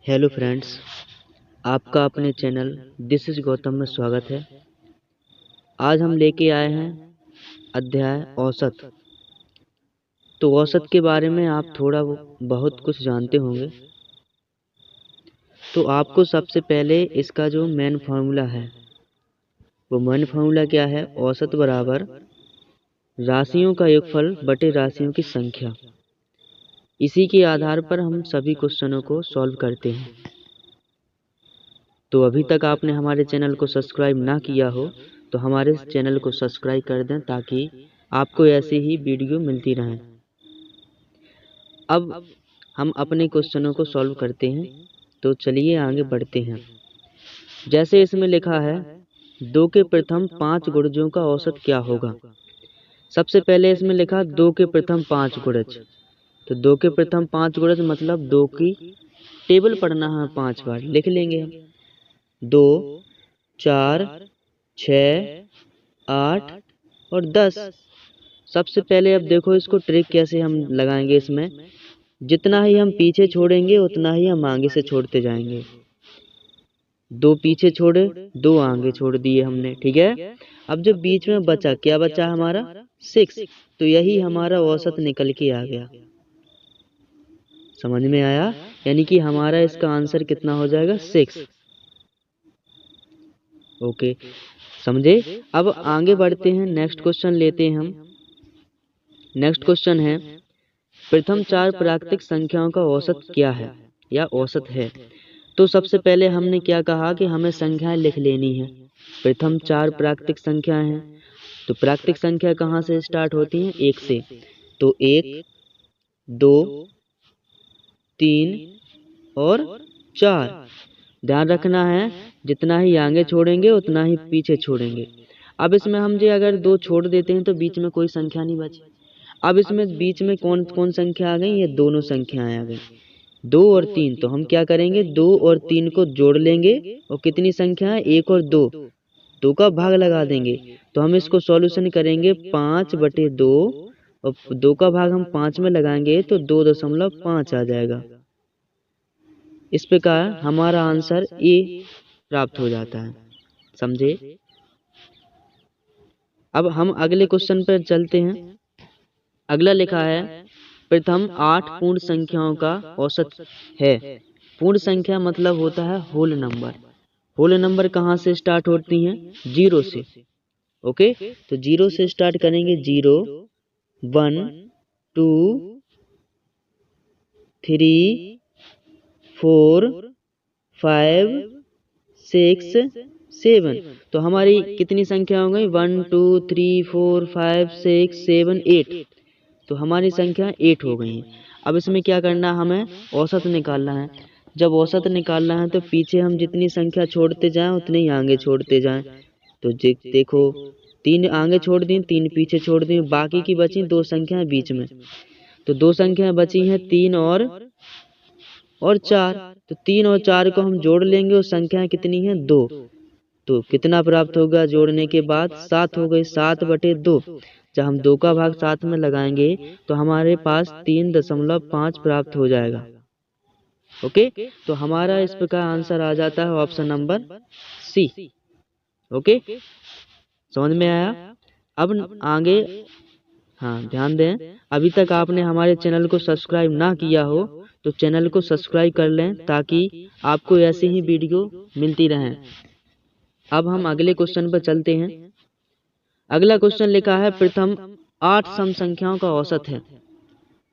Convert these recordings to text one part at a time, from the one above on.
Hello friends, आपका अपने channel this is Gautam में स्वागत है। आज हम लेके आए हैं अध्याय औसत। तो औसत के बारे में आप थोड़ा बहुत कुछ जानते होंगे। तो आपको सबसे पहले इसका जो मेन फार्मूला है, वो मेन फार्मूला क्या है? औसत बराबर राशियों का योगफल बटे राशियों की संख्या। इसी के आधार पर हम सभी क्वेश्चनों को सॉल्व करते हैं। तो अभी तक आपने हमारे चैनल को सब्सक्राइब ना किया हो तो हमारे चैनल को सब्सक्राइब कर दें ताकि आपको ऐसी ही वीडियो मिलती रहें। अब हम अपने क्वेश्चनों को सॉल्व करते हैं। तो चलिए आगे बढ़ते हैं। जैसे इसमें लिखा है 2 के प्रथम 5 गुणजों का औसत क्या होगा। सबसे पहले इसमें लिखा 2 के प्रथम 5 गुणज। तो 2 के प्रथम 5 गुणज मतलब 2 की टेबल पढ़ना है 5 बार। लिख लेंगे हम 2, 4, 6, 8 और 10। सबसे पहले अब देखो इसको ट्रिक कैसे हम लगाएंगे। इसमें जितना ही हम पीछे छोड़ेंगे उतना ही हम आगे से छोड़ते जाएंगे। 2 पीछे छोड़े, 2 आगे छोड़ दिए हमने, ठीक है। अब जो बीच में बचा, क्या बचा हमारा? 6। तो यही हमारा औसत निकल के आ गया। समझ में आया? यानी कि हमारा इसका आंसर कितना हो जाएगा? 6। ओके, समझे? अब आगे बढ़ते हैं, नेक्स्ट क्वेश्चन लेते हैं हम। नेक्स्ट क्वेश्चन है प्रथम 4 प्राकृतिक संख्याओं का औसत क्या है या औसत है। तो सबसे पहले हमने क्या कहा कि हमें संख्याएं लिख लेनी है। प्रथम 4 प्राकृतिक संख्याएं हैं। तो प्राकृतिक संख्या कहाँ से स्टार्ट होती हैं? 1 से। तो 1, 2, 3 और 4। ध्यान रखना है जितना ही आगे छोड़ेंगे उतना ही पीछे छोड़ेंगे। अब इसमें हम जो अगर 2 छोड़ देते हैं तो बीच में कोई संख्या नहीं बची। अब इसमें बीच में कौन कौन संख्या आ गई? ये दोनों संख्याएं आ गई, 2 और 3। तो हम क्या करेंगे? 2 और 3 को जोड़ लेंगे और कितनी संख्या है? 1 और 2, 2 का भाग लगा देंगे। तो हम इसको सॉल्यूशन करेंगे 5/2 और 2 का भाग हम 5 में लगाएंगे तो 2.5 आ जाएगा। इस प्रकार हमारा आंसर ए प्राप्त हो जाता है। समझे? अब हम अगले क्वेश्चन पर चलते हैं। अगला लिखा है प्रथम 8 पूर्ण संख्याओं का औसत है। पूर्ण संख्या मतलब होता है होल नंबर। होल नंबर कहाँ से स्टार्ट होती हैं? 0 से। ओके, तो 0 से स्टार्ट करेंगे। 0, 1, 2, 3, 4, 5, 6, 7। तो हमारी कितनी संख्या हो गई? 1, 2, 3, 4, 5, 6, 7, 8। तो हमारी संख्या 8 हो गई है। अब इसमें क्या करना है? हमें औसत निकालना है। जब औसत निकालना है तो पीछे हम जितनी संख्या छोड़ते जाएं उतने ही आगे छोड़ते जाएं। तो देखो 3 आगे छोड़ दी, 3 पीछे छोड़ दी, बाकी की बची 2 संख्याएं बीच में। तो 2 संख्याएं बची हैं 3 और 4। तो 3 और 4 को हम जोड़ लेंगे और संख्याएं कितनी हैं? 2। तो कितना प्राप्त होगा जोड़ने के बाद? 7 हो गई। 7/2। जब हम 2 का भाग 7 में लगाएंगे तो हमारे पास 3.5 प्राप्त हो जाएगा। ओके, तो हमारा इस प्रकार आंसर आ जाता है ऑप्शन नंबर सी। ओके, समझ में आया? अब आगे, हाँ ध्यान दें, अभी तक आपने हमारे चैनल को सब्सक्राइब ना किया हो तो चैनल को सब्सक्राइब कर लें ताकि आपको ऐसी ही वीडियो मिलती रहें। अब हम अगले क्वेश्चन पर चलते हैं। अगला क्वेश्चन लिखा है प्रथम 8 सम संख्याओं का औसत है।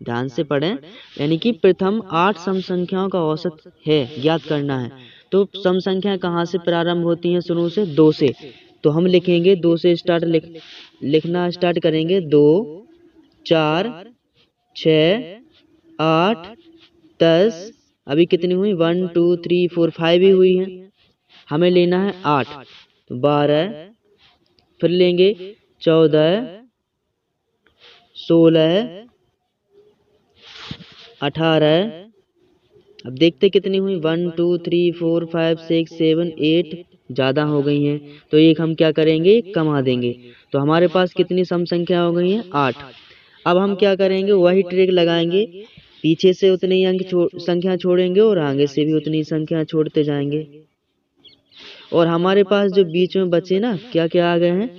ध्यान से पढ़ें, यानी कि प्रथम 8 सम संख्याओं का औसत है ज्ञात करना है। तो सम संख्या कहाँ से प्रारंभ होती हैं? शुरू से 2 से। तो हम लिखेंगे 2 से स्टार्ट लिखना स्टार्ट करेंगे। 2, 4, 6, 8, 10। अभी कितनी हुई? 1, 2, 3, 4, 5 ही हुई है। हमें लेना है 8। तो 12, फिर लेंगे 14, 16, 18। अब देखते कितनी हुई? 1, 2, 3, 4, 5, 6, 7, 8 ज़्यादा हो गई हैं। तो एक हम क्या करेंगे? कमा देंगे। तो हमारे पास कितनी सम संख्या हो गई हैं? 8। अब हम क्या करेंगे? वही ट्रिक लगाएंगे पीछे से उतनी ही संख्या छोड़ेंगे और आगे से भी उतनी संख्या छोड़ते जाएंगे। और हमारे पास जो बीच में बचे ना, क्या क्या आ गए हैं,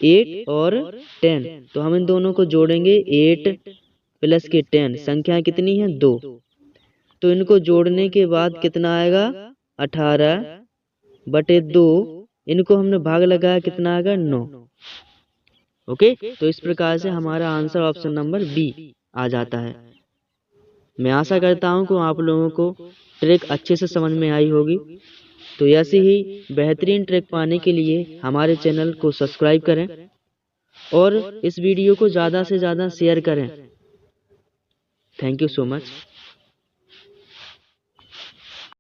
8 और 10। तो हम इन दोनों को जोड़ेंगे, 8 प्लस के 10, संख्या कितनी है, 2। तो इनको जोड़ने के बाद कितना आएगा, 18/2। इनको हमने भाग लगाया, कितना आएगा, 9। ओके, तो इस प्रकार से हमारा आंसर ऑप्शन नंबर बी आ जाता है। मैं आशा करता हूँ कि आप लोगों को ट्रिक अच्छे से समझ में आई होगी। तो ऐसी ही बेहतरीन ट्रिक पाने के लिए हमारे चैनल को सब्सक्राइब करें और इस वीडियो को ज़्यादा से ज़्यादा शेयर करें। Thank you so much.